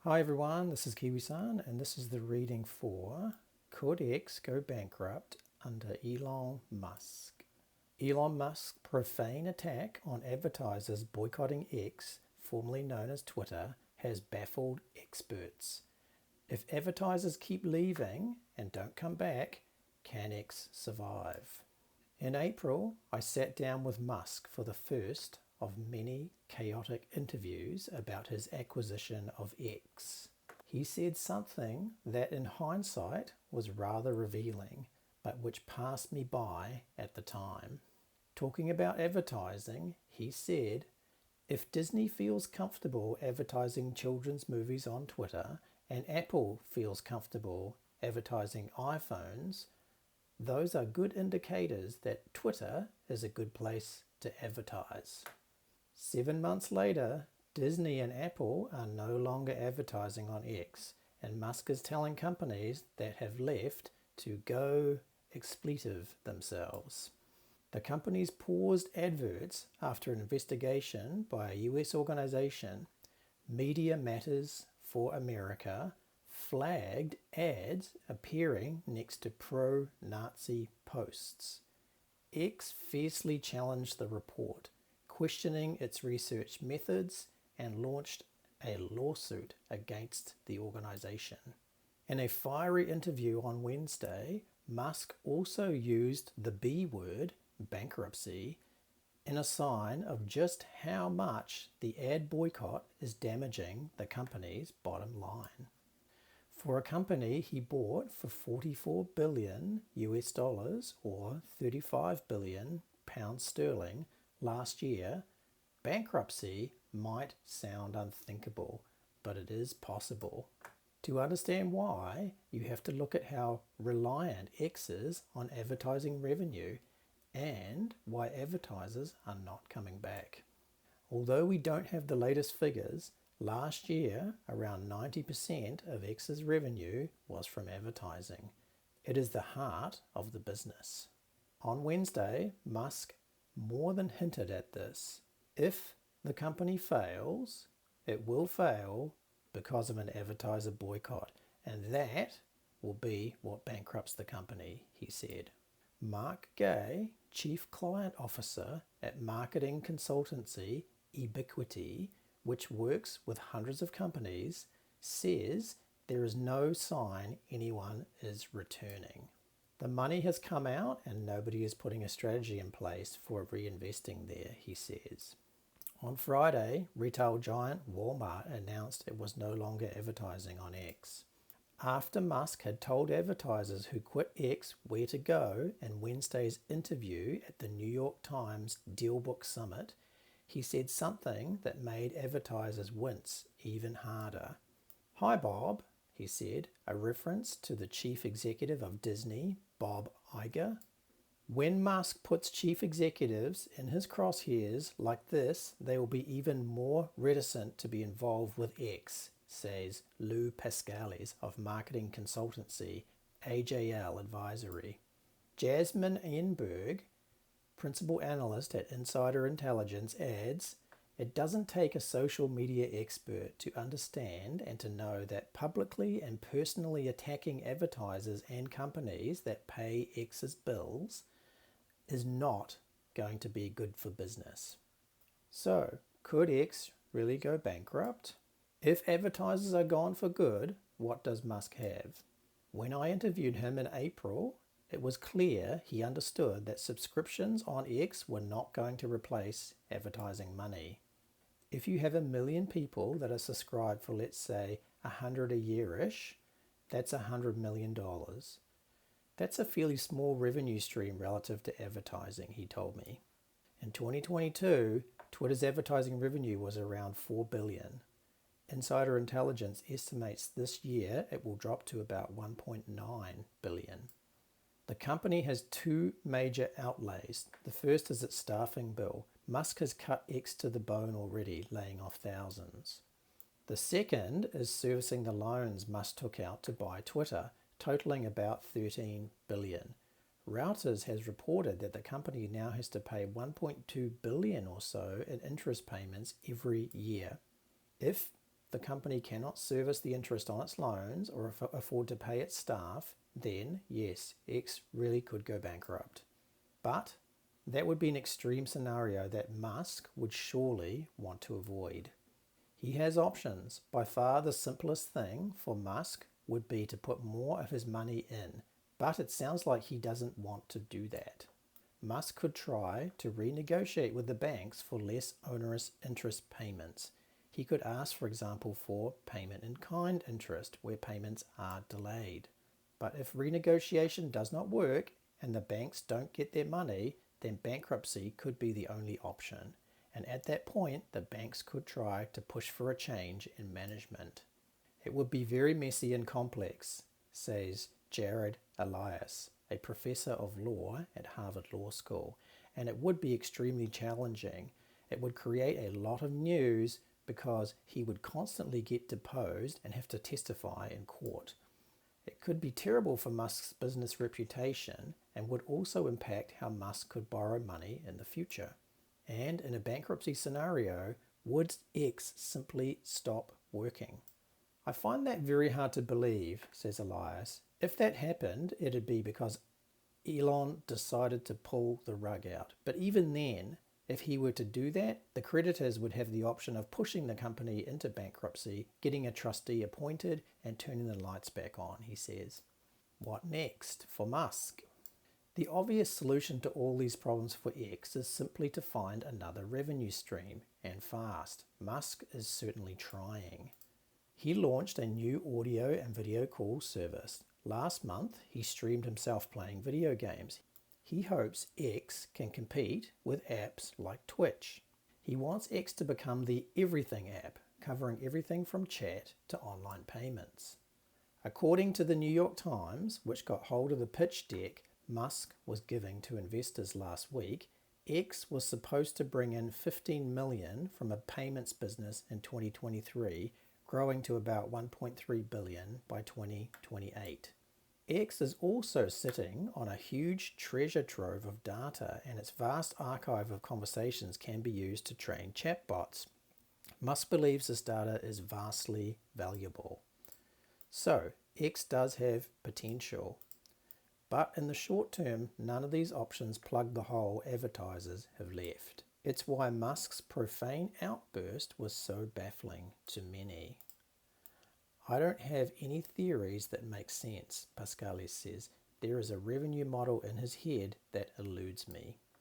Hi everyone, this is Kiwi-san and this is the reading for Could X Go Bankrupt under Elon Musk? Elon Musk's profane attack on advertisers boycotting X, formerly known as Twitter, has baffled experts. If advertisers keep leaving and don't come back, can X survive? In April, I sat down with Musk for the first of many chaotic interviews about his acquisition of X. He said something that in hindsight was rather revealing, but which passed me by at the time. Talking about advertising, he said, if Disney feels comfortable advertising children's movies on Twitter and Apple feels comfortable advertising iPhones, those are good indicators that Twitter is a good place to advertise. 7 months later, Disney and Apple are no longer advertising on X, and Musk is telling companies that have left to go expletive themselves. The companies paused adverts after an investigation by a US organization, Media Matters for America, flagged ads appearing next to pro-Nazi posts. X fiercely challenged the report, questioning its research methods, and launched a lawsuit against the organization. In a fiery interview on Wednesday, Musk also used the B word, bankruptcy, in a sign of just how much the ad boycott is damaging the company's bottom line. For a company he bought for 44 billion US dollars or 35 billion pounds sterling last year, bankruptcy might sound unthinkable, but it is possible. To understand why, you have to look at how reliant X is on advertising revenue and why advertisers are not coming back. Although we don't have the latest figures, last year around 90% of X's revenue was from advertising. It is the heart of the business. On Wednesday, Musk more than hinted at this. If the company fails, it will fail because of an advertiser boycott, and that will be what bankrupts the company, he said. Mark Gay, Chief Client Officer at marketing consultancy Ebiquity, which works with hundreds of companies, says there is no sign anyone is returning. The money has come out and nobody is putting a strategy in place for reinvesting there, he says. On Friday, retail giant Walmart announced it was no longer advertising on X. After Musk had told advertisers who quit X where to go in Wednesday's interview at the New York Times Dealbook Summit, he said something that made advertisers wince even harder. Hi Bob, he said, a reference to the chief executive of Disney, Bob Iger. When Musk puts chief executives in his crosshairs like this, they will be even more reticent to be involved with X, says Lou Pascalis of marketing consultancy AJL Advisory. Jasmine Enberg, principal analyst at Insider Intelligence, adds, it doesn't take a social media expert to understand and to know that publicly and personally attacking advertisers and companies that pay X's bills is not going to be good for business. So, could X really go bankrupt? If advertisers are gone for good, what does Musk have? When I interviewed him in April, it was clear he understood that subscriptions on X were not going to replace advertising money. If you have 1 million people that are subscribed for, let's say, 100 a year-ish, that's $100 million. That's a fairly small revenue stream relative to advertising, he told me. In 2022, Twitter's advertising revenue was around $4 billion. Insider Intelligence estimates this year it will drop to about $1.9 billion. The company has two major outlays. The first is its staffing bill. Musk has cut X to the bone already, laying off thousands. The second is servicing the loans Musk took out to buy Twitter, totaling about $13 billion. Reuters has reported that the company now has to pay $1.2 billion or so in interest payments every year. If the company cannot service the interest on its loans or afford to pay its staff, then yes, X really could go bankrupt. But that would be an extreme scenario that Musk would surely want to avoid. He has options. By far the simplest thing for Musk would be to put more of his money in, but it sounds like he doesn't want to do that. Musk could try to renegotiate with the banks for less onerous interest payments. He could ask, for example, for payment in kind interest where payments are delayed. But if renegotiation does not work and the banks don't get their money, then bankruptcy could be the only option. And at that point, the banks could try to push for a change in management. It would be very messy and complex, says Jared Elias, a professor of law at Harvard Law School, and it would be extremely challenging. It would create a lot of news because he would constantly get deposed and have to testify in court. It could be terrible for Musk's business reputation and would also impact how Musk could borrow money in the future. And in a bankruptcy scenario, would X simply stop working? I find that very hard to believe, says Elias. If that happened, it'd be because Elon decided to pull the rug out. But even then, if he were to do that, the creditors would have the option of pushing the company into bankruptcy, getting a trustee appointed, and turning the lights back on, he says. What next for Musk? The obvious solution to all these problems for X is simply to find another revenue stream, and fast. Musk is certainly trying. He launched a new audio and video call service. Last month, he streamed himself playing video games. He hopes X can compete with apps like Twitch. He wants X to become the everything app, covering everything from chat to online payments. According to the New York Times, which got hold of the pitch deck Musk was giving to investors last week, X was supposed to bring in $15 million from a payments business in 2023, growing to about $1.3 billion by 2028. X is also sitting on a huge treasure trove of data, and its vast archive of conversations can be used to train chatbots. Musk believes this data is vastly valuable. So, X does have potential. But in the short term, none of these options plug the hole advertisers have left. It's why Musk's profane outburst was so baffling to many. I don't have any theories that make sense, Pascalis says. There is a revenue model in his head that eludes me.